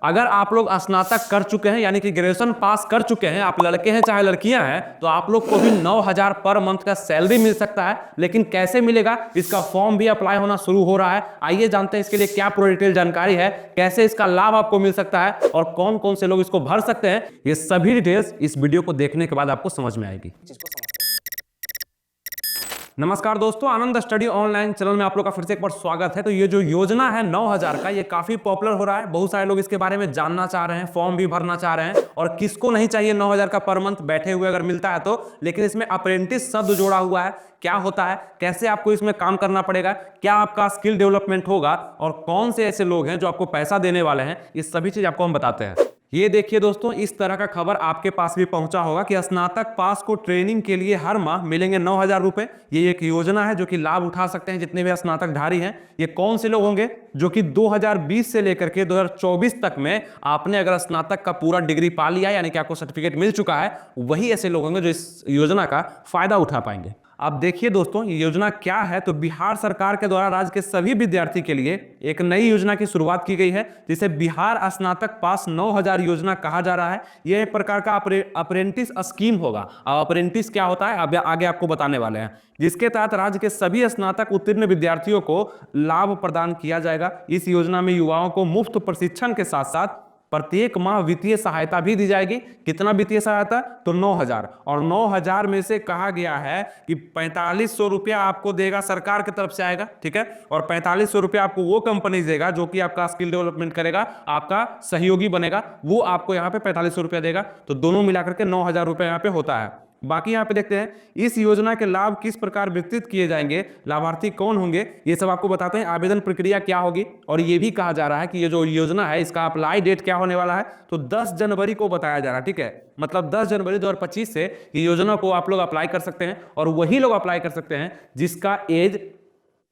अगर आप लोग स्नातक कर चुके हैं यानी कि ग्रेजुएशन पास कर चुके हैं, आप लड़के हैं चाहे लड़कियां हैं, तो आप लोग को भी 9,000 पर मंथ का सैलरी मिल सकता है। लेकिन कैसे मिलेगा, इसका फॉर्म भी अप्लाई होना शुरू हो रहा है। आइए जानते हैं इसके लिए क्या पूरी डिटेल जानकारी है, कैसे इसका लाभ आपको मिल सकता है और कौन कौन से लोग इसको भर सकते हैं। ये सभी डिटेल्स इस वीडियो को देखने के बाद आपको समझ में आएगी। नमस्कार दोस्तों, आनंद स्टडी ऑनलाइन चैनल में आप लोग का फिर से एक बार स्वागत है। तो ये जो योजना है 9,000 का, ये काफी पॉपुलर हो रहा है। बहुत सारे लोग इसके बारे में जानना चाह रहे हैं, फॉर्म भी भरना चाह रहे हैं। और किसको नहीं चाहिए 9,000 का पर मंथ बैठे हुए अगर मिलता है तो। लेकिन इसमें अप्रेंटिस शब्द जोड़ा हुआ है। क्या होता है, कैसे आपको इसमें काम करना पड़ेगा, क्या आपका स्किल डेवलपमेंट होगा और कौन से ऐसे लोग हैं जो आपको पैसा देने वाले हैं, ये सभी चीज आपको हम बताते हैं। ये देखिए दोस्तों, इस तरह का खबर आपके पास भी पहुंचा होगा कि स्नातक पास को ट्रेनिंग के लिए हर माह मिलेंगे 9,000 रुपए। ये एक योजना है जो कि लाभ उठा सकते हैं जितने भी स्नातकधारी हैं। ये कौन से लोग होंगे, जो कि 2020 से लेकर के 2024 तक में आपने अगर स्नातक का पूरा डिग्री पा लिया यानी कि आपको सर्टिफिकेट मिल चुका है, वही ऐसे लोग होंगे जो इस योजना का फायदा उठा पाएंगे। अब देखिए दोस्तों, ये योजना क्या है। तो बिहार सरकार के द्वारा राज्य के सभी विद्यार्थी के लिए एक नई योजना की शुरुआत की गई है, जिसे बिहार स्नातक पास 9,000 योजना कहा जा रहा है। यह एक प्रकार का अप्रेंटिस स्कीम होगा। अब अप्रेंटिस क्या होता है अब आगे आपको बताने वाले हैं, जिसके तहत राज्य के सभी स्नातक उत्तीर्ण विद्यार्थियों को लाभ प्रदान किया जाएगा। इस योजना में युवाओं को मुफ्त प्रशिक्षण के साथ साथ प्रत्येक माह वित्तीय सहायता भी दी जाएगी। कितना वित्तीय सहायता, तो 9,000। और 9,000 में से कहा गया है कि 4,500 रुपया आपको देगा सरकार की तरफ से आएगा, ठीक है। और 4,500 रुपया आपको वो कंपनी देगा जो कि आपका स्किल डेवलपमेंट करेगा, आपका सहयोगी बनेगा, वो आपको यहाँ पे 4,500 रुपया देगा। तो दोनों मिलाकर के 9,000 रुपया यहाँ पे होता है। बाकी यहाँ पे देखते हैं इस योजना के लाभ किस प्रकार वितरित किए जाएंगे, लाभार्थी कौन होंगे, ये सब आपको बताते हैं। आवेदन प्रक्रिया क्या होगी, और ये भी कहा जा रहा है कि ये जो योजना है इसका अप्लाई डेट क्या होने वाला है, तो 10 जनवरी को बताया जा रहा है, ठीक है। मतलब 10 जनवरी 2025 से ये योजना को आप लोग अप्लाई कर सकते हैं। और वही लोग अप्लाई कर सकते हैं जिसका एज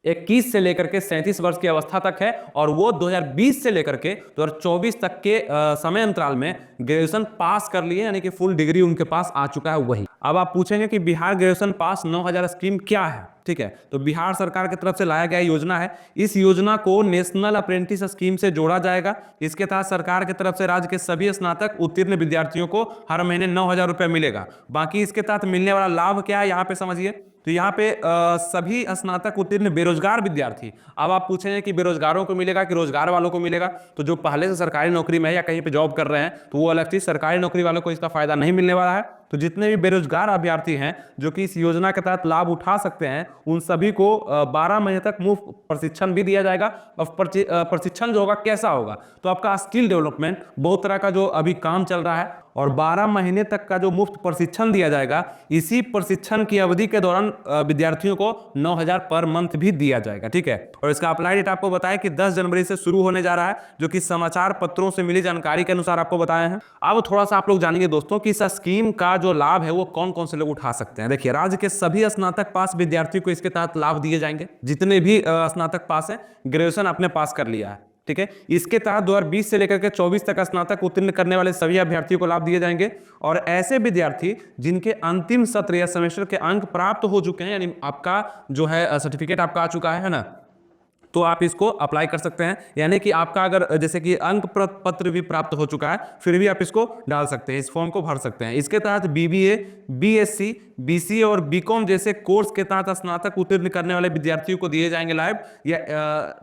21 से लेकर के 37 वर्ष की अवस्था तक है, और वो 2020 से लेकर के 2024 तक के समय अंतराल में ग्रेजुएशन पास कर लिए, यानी कि फुल डिग्री उनके पास आ चुका है वही। अब आप पूछेंगे कि बिहार ग्रेजुएशन पास 9,000 स्कीम क्या है, ठीक है। तो बिहार सरकार की तरफ से लाया गया योजना है। इस योजना को नेशनल अप्रेंटिस स्कीम से जोड़ा जाएगा। इसके तहत सरकार की तरफ से राज्य के सभी स्नातक उत्तीर्ण विद्यार्थियों को हर महीने 9,000 रुपया मिलेगा। बाकी इसके तहत मिलने वाला लाभ क्या है, यहाँ पे समझिए। तो यहाँ पे सभी स्नातक उत्तीर्ण बेरोजगार विद्यार्थी, अब आप पूछेंगे कि बेरोजगारों को मिलेगा कि रोजगार वालों को मिलेगा, तो जो पहले से सरकारी नौकरी में है या कहीं पे जॉब कर रहे हैं तो वो अलग चीज, सरकारी नौकरी वालों को इसका फायदा नहीं मिलने वाला है। तो जितने भी बेरोजगार अभ्यर्थी हैं जो कि इस योजना के तहत लाभ उठा सकते हैं, उन सभी को 12 महीने तक मुफ्त प्रशिक्षण भी दिया जाएगा। और प्रशिक्षण जो होगा कैसा होगा, तो आपका स्किल डेवलपमेंट, बहुत तरह का जो अभी काम चल रहा है, और 12 महीने तक का जो मुफ्त प्रशिक्षण दिया जाएगा, इसी प्रशिक्षण की अवधि के दौरान विद्यार्थियों को 9,000 पर मंथ भी दिया जाएगा, ठीक है। और इसका अप्लाई डेट आपको बताया कि 10 जनवरी से शुरू होने जा रहा है, जो कि समाचार पत्रों से मिली जानकारी के अनुसार आपको बताए हैं। अब थोड़ा सा आप लोग जानेंगे दोस्तों कि इस स्कीम का जो लाभ है वो कौन कौन से लोग उठा सकते हैं। देखिए, राज्य के सभी स्नातक पास विद्यार्थियों को इसके तहत लाभ दिए जाएंगे, जितने भी स्नातक पास है, ग्रेजुएशन आपने पास कर लिया है, ठीक है। इसके तहत 2020 से लेकर के 24 तक स्नातक उत्तीर्ण करने वाले सभी अभ्यर्थियों को लाभ दिए जाएंगे। और ऐसे विद्यार्थी जिनके अंतिम सत्र या सेमेस्टर के अंक प्राप्त हो चुके हैं, यानी आपका जो है सर्टिफिकेट आपका आ चुका है ना, तो आप इसको अप्लाई कर सकते हैं। यानी कि आपका अगर जैसे कि अंक पत्र भी प्राप्त हो चुका है, फिर भी आप इसको डाल सकते हैं, इस फॉर्म को भर सकते हैं। इसके तहत BBA, BSc, BCA और BCom जैसे कोर्स के तहत स्नातक उत्तीर्ण करने वाले विद्यार्थियों को दिए जाएंगे लाभ, या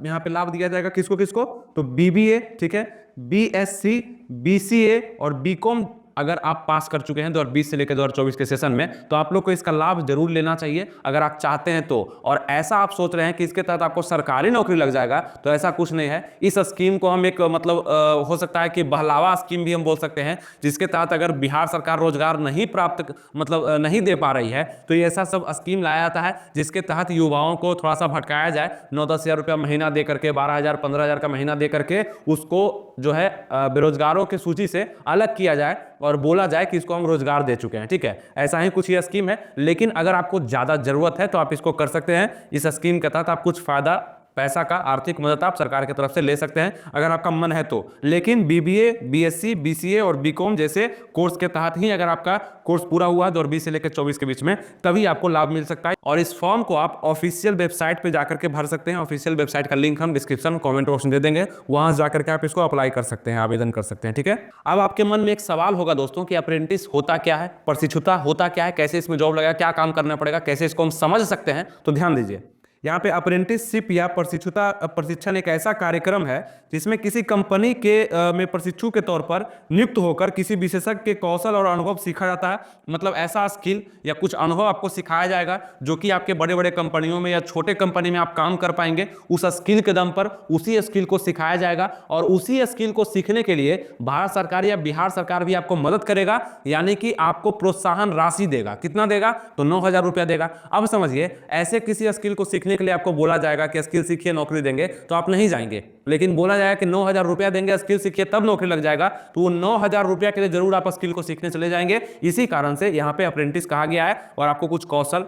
यहाँ पे लाभ दिया जाएगा किसको किसको, तो BBA, ठीक है, BSc, BCA और BCom अगर आप पास कर चुके हैं 2020 से लेकर 2024 के सेशन में, तो आप लोग को इसका लाभ जरूर लेना चाहिए अगर आप चाहते हैं तो। और ऐसा आप सोच रहे हैं कि इसके तहत आपको सरकारी नौकरी लग जाएगा, तो ऐसा कुछ नहीं है। इस स्कीम को हम एक मतलब हो सकता है कि बहलावा स्कीम भी हम बोल सकते हैं, जिसके तहत अगर बिहार सरकार रोजगार नहीं प्राप्त मतलब नहीं दे पा रही है, तो ये ऐसा सब स्कीम लाया जाता है जिसके तहत युवाओं को थोड़ा सा भटकाया जाए। 9-10 हज़ार रुपया महीना दे करके, 12,000 15,000 का महीना दे करके उसको जो है बेरोजगारों की सूची से अलग किया जाए और बोला जाए कि इसको हम रोजगार दे चुके हैं, ठीक है। ऐसा ही कुछ ये स्कीम है। लेकिन अगर आपको ज्यादा जरूरत है तो आप इसको कर सकते हैं। इस स्कीम के तहत आप कुछ फायदा पैसा का आर्थिक मदद आप सरकार की तरफ से ले सकते हैं अगर आपका मन है तो। लेकिन बीबीए, बीएससी, बीसीए और बीकॉम जैसे कोर्स के तहत ही अगर आपका कोर्स पूरा हुआ है 2020 से लेकर 24 के बीच में, तभी आपको लाभ मिल सकता है। और इस फॉर्म को आप ऑफिशियल वेबसाइट पे जाकर के भर सकते हैं। ऑफिशियल वेबसाइट का लिंक हम डिस्क्रिप्शन कमेंट बॉक्स में दे देंगे, वहां जाकर के आप इसको अप्लाई कर सकते हैं, आवेदन कर सकते हैं। ठीक है, अब आपके मन में एक सवाल होगा दोस्तों कि अप्रेंटिस होता क्या है, प्रशिक्षुता होता क्या है, कैसे इसमें जॉब लगेगा, क्या काम करना पड़ेगा, कैसे इसको हम समझ सकते हैं। तो ध्यान दीजिए, यहाँ पे अप्रेंटिसशिप या प्रशिक्षण एक ऐसा कार्यक्रम है जिसमें किसी कंपनी के में प्रशिक्षु के तौर पर नियुक्त होकर किसी विशेषज्ञ के कौशल और अनुभव सीखा जाता है। मतलब ऐसा स्किल या कुछ अनुभव आपको सिखाया जाएगा जो कि आपके बड़े बड़े कंपनियों में या छोटे कंपनी में आप काम कर पाएंगे। उस स्किल के दम पर उसी स्किल को सिखाया जाएगा और उसी स्किल को सीखने के लिए भारत सरकार या बिहार सरकार भी आपको मदद करेगा, यानी कि आपको प्रोत्साहन राशि देगा। कितना देगा? तो 9,000 रुपया देगा। अब समझिए, ऐसे किसी स्किल को सीखने के लिए आपको बोला जाएगा कि स्किल सीखिए नौकरी देंगे, तो आप नहीं जाएंगे। लेकिन बोला जाएगा कि 9,000 रुपया देंगे, स्किल सीखिए तब नौकरी लग जाएगा, तो वो 9,000 रुपया के लिए जरूर आप स्किल को सीखने चले जाएंगे। इसी कारण से यहाँ पे अप्रेंटिस कहा गया है और आपको कुछ कौशल,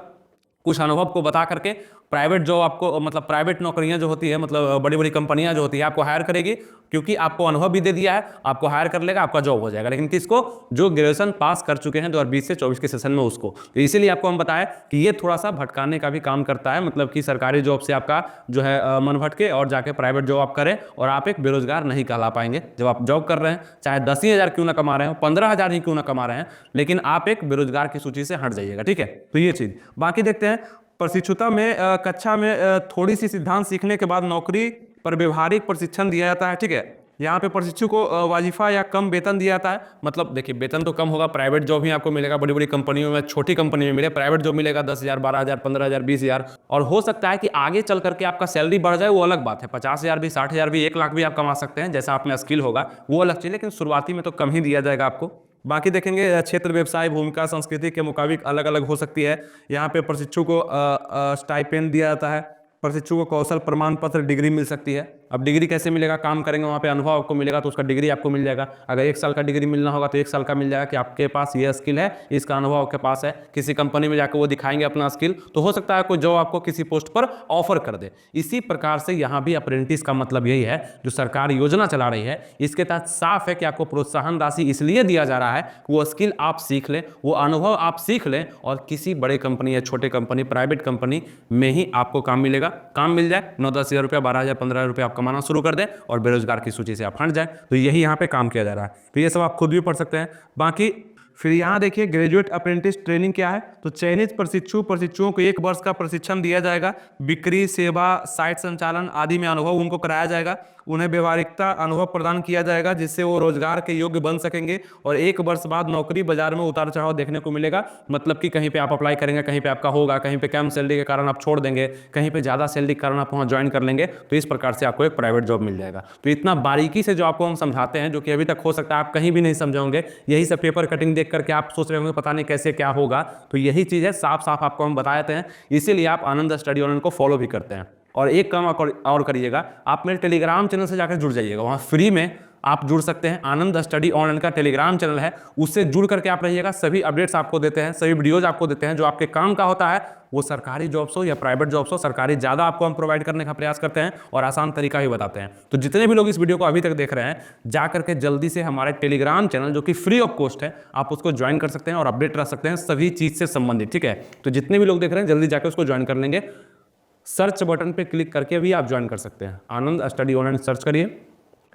कुछ अनुभव को बता करके प्राइवेट जॉब आपको, मतलब प्राइवेट नौकरियां जो होती है, मतलब बड़ी बड़ी कंपनियां जो होती है आपको हायर करेगी, क्योंकि आपको अनुभव भी दे दिया है, आपको हायर कर लेगा, आपका जॉब हो जाएगा। लेकिन किसको? जो ग्रेजुएशन पास कर चुके हैं 2020 से 24 के सेशन में, उसको। तो इसीलिए आपको हम बताएं कि ये थोड़ा सा भटकाने का भी काम करता है, मतलब कि सरकारी जॉब से आपका जो है मन भटके और जाके प्राइवेट जॉब आप करें और आप एक बेरोजगार नहीं कहला पाएंगे। जब आप जॉब कर रहे हैं, चाहे 10,000 क्यों ना कमा रहे हो, 15,000 ही क्यों ना कमा रहे हैं, लेकिन आप एक बेरोजगार की सूची से हट जाइएगा। ठीक है, तो ये चीज। बाकी देखते हैं, प्रशिक्षुता में कक्षा में थोड़ी सी सिद्धांत सीखने के बाद नौकरी पर व्यवहारिक प्रशिक्षण दिया जाता है। ठीक है, यहाँ पे प्रशिक्षु को वाजिफा या कम वेतन दिया जाता है। मतलब देखिए, वेतन तो कम होगा, प्राइवेट जॉब ही आपको मिलेगा, बड़ी बड़ी कंपनियों में, छोटी कंपनी में मिले, प्राइवेट जॉब मिलेगा 10,000, 12,000, 15,000, 20,000। और हो सकता है कि आगे चल करके आपका सैलरी बढ़ जाए, वो अलग बात है। 50,000 भी, 60,000 भी, 1,00,000 भी आप कमा सकते हैं, जैसा आप में स्किल होगा वो अलग चीज। लेकिन शुरुआती में तो कम ही दिया जाएगा आपको। बाकी देखेंगे, क्षेत्र, व्यवसाय, भूमिका, संस्कृति के मुताबिक अलग अलग हो सकती है। यहाँ पे प्रशिक्षु को स्टाइपेंड दिया जाता है, प्रशिक्षु को कौशल प्रमाण पत्र, डिग्री मिल सकती है। अब डिग्री कैसे मिलेगा? काम करेंगे वहाँ पे, अनुभव आपको मिलेगा तो उसका डिग्री आपको मिल जाएगा। अगर 1 साल का डिग्री मिलना होगा तो 1 साल का मिल जाएगा कि आपके पास ये स्किल है, इसका अनुभव आपके पास है। किसी कंपनी में जाकर वो दिखाएंगे अपना स्किल, तो हो सकता है कोई जॉब आपको किसी पोस्ट पर ऑफर कर दे। इसी प्रकार से यहाँ भी अप्रेंटिस का मतलब यही है, जो सरकार योजना चला रही है, इसके तहत साफ है कि आपको प्रोत्साहन राशि इसलिए दिया जा रहा है, वो स्किल आप सीख लें, वो अनुभव आप सीख लें और किसी बड़े कंपनी या छोटे कंपनी, प्राइवेट कंपनी में ही आपको काम मिलेगा। काम मिल जाए, 9-10,000 रुपया, 12,000, 15,000 रुपया आप कमाना शुरू कर दें और बेरोजगार की सूची से आप हट जाए। तो यही यहाँ पे काम किया जा रहा है। तो ये सब आप खुद भी पढ़ सकते हैं। बाकी फिर यहाँ देखिए, ग्रेजुएट अप्रेंटिस ट्रेनिंग क्या है? तो चयनित प्रशिक्षुओं को 1 वर्ष का प्रशिक्षण दिया जाएगा। बिक्री, सेवा, साइट संचालन आदि में अनुभव उनको कराया जाएगा। उन्हें व्यवहारिकता अनुभव प्रदान किया जाएगा, जिससे वो रोजगार के योग्य बन सकेंगे। और 1 वर्ष बाद नौकरी बाजार में उतार चढ़ाव देखने को मिलेगा। मतलब कि कहीं पे आप अप्लाई करेंगे, कहीं पे आपका होगा, कहीं पे कम सैलरी के कारण आप छोड़ देंगे, कहीं पे ज़्यादा सैलरी के कारण आप वहाँ ज्वाइन कर लेंगे। तो इस प्रकार से आपको एक प्राइवेट जॉब मिल जाएगा। तो इतना बारीकी से जो आपको हम समझाते हैं, जो कि अभी तक हो सकता है आप कहीं भी नहीं समझोगे, यही सब पेपर कटिंग देख करके आप सोच रहे होंगे पता नहीं कैसे क्या होगा। तो यही चीज़ है, साफ साफ आपको हम बताते हैं। इसीलिए आप आनंद स्टडी ऑनलाइन को फॉलो भी करते हैं। और एक काम और करिएगा, आप मेरे टेलीग्राम चैनल से जाकर जुड़ जाइएगा। वहाँ फ्री में आप जुड़ सकते हैं। आनंद स्टडी ऑनलाइन का टेलीग्राम चैनल है, उससे जुड़ करके आप रहिएगा। सभी अपडेट्स आपको देते हैं, सभी वीडियोज आपको देते हैं। जो आपके काम का होता है, वो सरकारी जॉब्स हो या प्राइवेट जॉब्स हो, सरकारी ज़्यादा आपको हम प्रोवाइड करने का प्रयास करते हैं और आसान तरीका भी बताते हैं। तो जितने भी लोग इस वीडियो को अभी तक देख रहे हैं, जा करके जल्दी से हमारे टेलीग्राम चैनल, जो कि फ्री ऑफ कॉस्ट है, आप उसको ज्वाइन कर सकते हैं और अपडेट रह सकते हैं सभी चीज़ से संबंधित। ठीक है, तो जितने भी लोग देख रहे हैं जल्दी जाकर उसको ज्वाइन कर लेंगे। सर्च बटन पे क्लिक करके भी आप ज्वाइन कर सकते हैं। आनंद स्टडी ऑनलाइन सर्च करिए,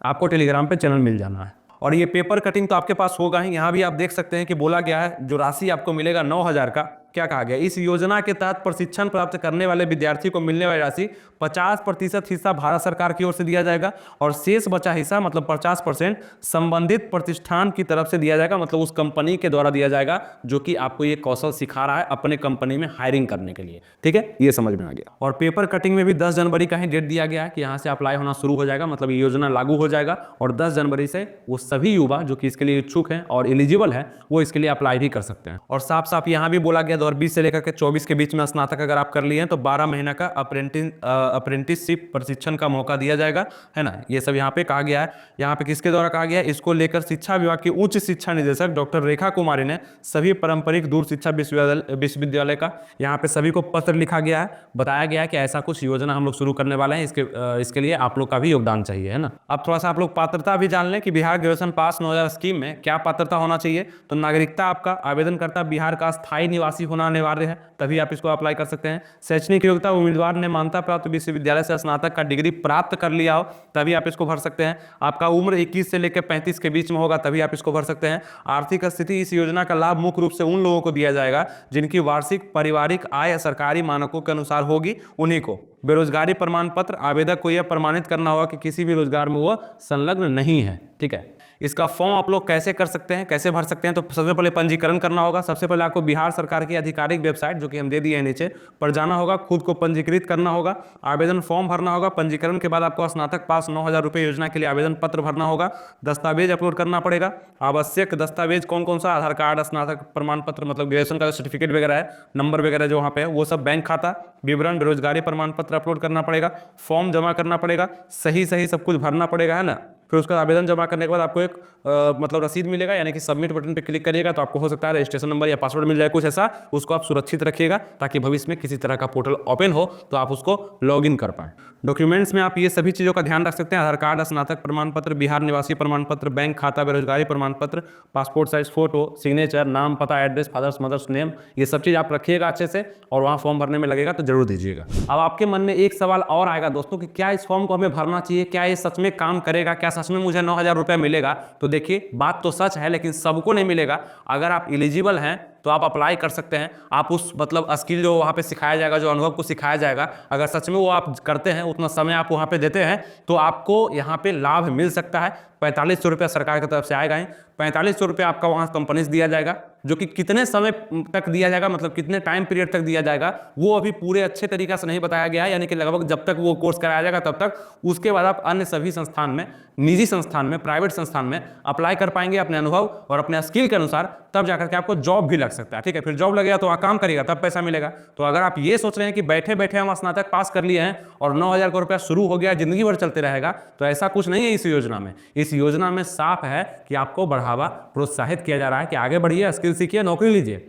आपको टेलीग्राम पे चैनल मिल जाना है। और ये पेपर कटिंग तो आपके पास होगा ही। यहाँ भी आप देख सकते हैं कि बोला गया है, जो राशि आपको मिलेगा 9,000 का, क्या कहा गया? इस योजना के तहत प्रशिक्षण प्राप्त करने वाले विद्यार्थी को मिलने वाली राशि 50% हिस्सा भारत सरकार की ओर से दिया जाएगा और शेष बचा हिस्सा, मतलब 50%, संबंधित प्रतिष्ठान की तरफ से दिया जाएगा। मतलब उस कंपनी के द्वारा दिया जाएगा जो कि आपको ये कौशल सिखा रहा है अपने कंपनी में हायरिंग करने के लिए। ठीक है, ये समझ में आ गया। और पेपर कटिंग में भी 10 जनवरी का ही डेट दिया गया है कि यहाँ से अप्लाई होना शुरू हो जाएगा। मतलब ये योजना लागू हो जाएगा और 10 जनवरी से वो सभी युवा जो कि इसके लिए इच्छुक हैं और एलिजिबल है, वो इसके लिए अप्लाई भी कर सकते हैं। और साफ साफ यहाँ भी बोला गया 2020 से लेकर के 24 के बीच में स्नातक अगर आप कर लिए हैं तो 12 महीना का अप्रेंटिसशिप प्रशिक्षण का मौका दिया जाएगा, है ना। ये सब यहाँ पे कहा गया है। यहाँ पे किसके द्वारा कहा गया है, इसको लेकर शिक्षा विभाग की उच्च शिक्षा निदेशक डॉक्टर रेखा कुमारी ने सभी पारंपरिक दूर शिक्षा विश्वविद्यालय का यहाँ पे सभी को पत्र लिखा गया है, बताया गया है कि ऐसा कुछ योजना हम लोग शुरू करने वाले हैं, इसके लिए आप लोग का भी योगदान चाहिए, है ना। अब थोड़ा सा आप लोग पात्रता भी जान लें कि बिहार ग्रेजुएशन पास 9000 स्कीम में क्या पात्रता होना चाहिए। तो नागरिकता आपका आवेदनकर्ता बिहार का स्थायी निवासी होना अनिवार्य है, तभी आप इसको अप्लाई कर सकते हैं। शैक्षणिक योग्यता उम्मीदवार ने मान्यता प्राप्त विश्वविद्यालय से स्नातक का डिग्री प्राप्त कर लिया हो तभी आप इसको भर सकते हैं। आपका उम्र 21 से लेकर 35 के बीच में होगा तभी आप इसको भर सकते हैं। आर्थिक स्थिति, इस योजना का लाभ मुख्य रूप से उन लोगों को दिया जाएगा जिनकी वार्षिक पारिवारिक आय सरकारी मानकों के अनुसार होगी, उन्हीं को। बेरोजगारी प्रमाण पत्र, आवेदक को यह प्रमाणित करना होगा कि किसी भी रोजगार में वो संलग्न नहीं है, ठीक है। इसका फॉर्म आप लोग कैसे कर सकते हैं, कैसे भर सकते हैं, तो सबसे पहले पंजीकरण करना होगा। सबसे पहले आपको बिहार सरकार की आधिकारिक वेबसाइट, जो कि हम दे दिए हैं नीचे, पर जाना होगा, खुद को पंजीकृत करना होगा, आवेदन फॉर्म भरना होगा। पंजीकरण के बाद आपको स्नातक पास 9000 रुपये योजना के लिए आवेदन पत्र भरना होगा। दस्तावेज अपलोड करना पड़ेगा। आवश्यक दस्तावेज कौन कौन सा, आधार कार्ड, स्नातक प्रमाण पत्र मतलब ग्रेजुएशन का सर्टिफिकेट वगैरह है, नंबर वगैरह जो वहाँ पे है वो सब, बैंक खाता विवरण, बेरोजगारी प्रमाण पत्र अपलोड करना पड़ेगा, फॉर्म जमा करना पड़ेगा, सही सब कुछ भरना पड़ेगा, है ना। फिर उसका आवेदन जमा करने के बाद आपको एक मतलब रसीद मिलेगा, यानी कि सबमिट बटन पे क्लिक करिएगा तो आपको हो सकता है रजिस्ट्रेशन नंबर या पासवर्ड मिल जाए कुछ ऐसा, उसको आप सुरक्षित रखिएगा ताकि भविष्य में किसी तरह का पोर्टल ओपन हो तो आप उसको लॉगिन कर पाएं। डॉक्यूमेंट्स में आप ये सभी चीज़ों का ध्यान रख सकते हैं, आधार कार्ड, स्नातक प्रमाण पत्र, बिहार निवासी प्रमाण पत्र, बैंक खाता, बेरोजगारी प्रमाण पत्र, पासपोर्ट साइज फोटो, सिग्नेचर, नाम, पता, एड्रेस, फादर्स मदर्स नेम, ये सब चीज़ आप रखिएगा अच्छे से, और वहाँ फॉर्म भरने में लगेगा तो जरूर दीजिएगा। अब आपके मन में एक सवाल और आएगा दोस्तों कि क्या इस फॉर्म को हमें भरना चाहिए, क्या ये सच में काम करेगा, क्या सच में मुझे 9000 रुपये मिलेगा। तो देखिए, बात तो सच है लेकिन सबको नहीं मिलेगा। अगर आप एलिजिबल हैं तो आप अप्लाई कर सकते हैं। आप उस मतलब स्किल जो वहाँ पे सिखाया जाएगा, जो अनुभव को सिखाया जाएगा, अगर सच में वो आप करते हैं, उतना समय आप वहाँ पे देते हैं, तो आपको यहाँ पे लाभ मिल सकता है। 4500 रुपया सरकार की तरफ से आएगा ही। 4500 रुपया आपका वहाँ कंपनी से दिया जाएगा, जो कि कितने समय तक दिया जाएगा, मतलब कितने टाइम पीरियड तक दिया जाएगा, वो अभी पूरे अच्छे तरीके से नहीं बताया गया है। यानी कि लगभग जब तक वो कोर्स कराया जाएगा तब तक, उसके बाद आप अन्य सभी संस्थान में, निजी संस्थान में, प्राइवेट संस्थान में अप्लाई कर पाएंगे अपने अनुभव और अपने स्किल के अनुसार, तब जाकर के आपको जॉब भी लग सकता है, ठीक है। फिर जॉब लगेगा तो आप काम करिएगा तब पैसा मिलेगा। तो अगर आप ये सोच रहे हैं कि बैठे बैठे हम स्नातक पास कर लिए हैं और 9000 का रुपया शुरू हो गया, जिंदगी भर चलते रहेगा, तो ऐसा कुछ नहीं है इस योजना में। इस योजना में साफ है कि आपको बढ़ावा, प्रोत्साहित किया जा रहा है कि आगे बढ़िए, स्किल सीखिए, नौकरी लीजिए,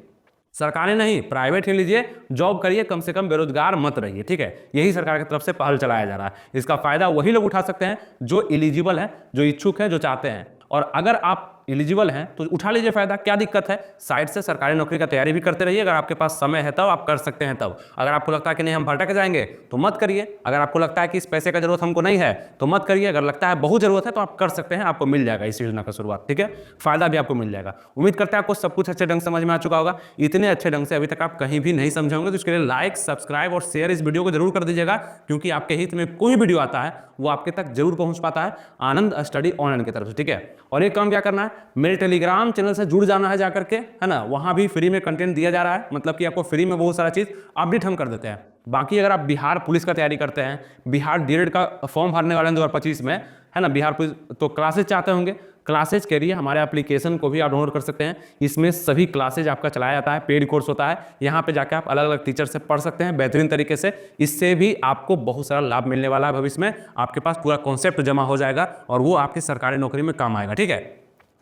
सरकारी नहीं प्राइवेट ही लीजिए, जॉब करिए, कम से कम बेरोजगार मत रहिए, ठीक है। यही सरकार की तरफ से पहल चलाया जा रहा है। इसका फायदा वही लोग उठा सकते हैं जो एलिजिबल है, जो इच्छुक है, जो चाहते हैं। और अगर आप एलिजिबल हैं तो उठा लीजिए फायदा, क्या दिक्कत है। साइड से सरकारी नौकरी का तैयारी भी करते रहिए, अगर आपके पास समय है तब आप कर सकते हैं तब। अगर आपको लगता है कि नहीं हम भटक जाएंगे तो मत करिए। अगर आपको लगता है कि इस पैसे का जरूरत हमको नहीं है तो मत करिए। अगर लगता है बहुत जरूरत है तो आप कर सकते हैं, आपको मिल जाएगा इस योजना का शुरुआत, ठीक है। फायदा भी आपको मिल जाएगा। उम्मीद करते हैं आपको सब कुछ अच्छे ढंग से समझ में आ चुका होगा। इतने अच्छे ढंग से अभी तक आप कहीं भी नहीं समझे होंगे, तो इसके लिए लाइक, सब्सक्राइब और शेयर इस वीडियो को जरूर कर दीजिएगा, क्योंकि आपके हित में कोई वीडियो आता है वो आपके तक जरूर पहुंच पाता है आनंद स्टडी ऑनलाइन की तरफ से, ठीक है। और एक काम क्या करना है, मेरे टेलीग्राम चैनल से जुड़ जाना है जाकर के, है ना। वहां भी फ्री में कंटेंट दिया जा रहा है, मतलब कि आपको फ्री में बहुत सारा चीज अपडेट हम कर देते हैं। बाकी अगर आप बिहार पुलिस का तैयारी करते हैं, बिहार डीएलएड का फॉर्म भरने वाले हैं 2025 में, है ना, बिहार पुलिस, तो क्लासेज चाहते होंगे, क्लासेज के लिए हमारे एप्लीकेशन को भी आप डाउनलोड कर सकते हैं। इसमें सभी क्लासेज आपका चलाया जाता है, पेड कोर्स होता है। यहाँ पे जाकर आप अलग अलग टीचर से पढ़ सकते हैं बेहतरीन तरीके से। इससे भी आपको बहुत सारा लाभ मिलने वाला है। भविष्य में आपके पास पूरा कॉन्सेप्ट जमा हो जाएगा और वो आपकी सरकारी नौकरी में काम आएगा, ठीक है।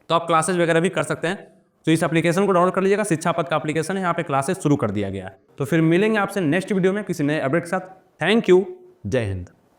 तो आप क्लासेज वगैरह भी कर सकते हैं। तो इस एप्लीकेशन को डाउनलोड कर लीजिएगा, शिक्षा पथ का एप्लीकेशन है, यहाँ पे क्लासेस शुरू कर दिया गया है। तो फिर मिलेंगे आपसे नेक्स्ट वीडियो में किसी नए अपडेट के साथ। थैंक यू, जय हिंद।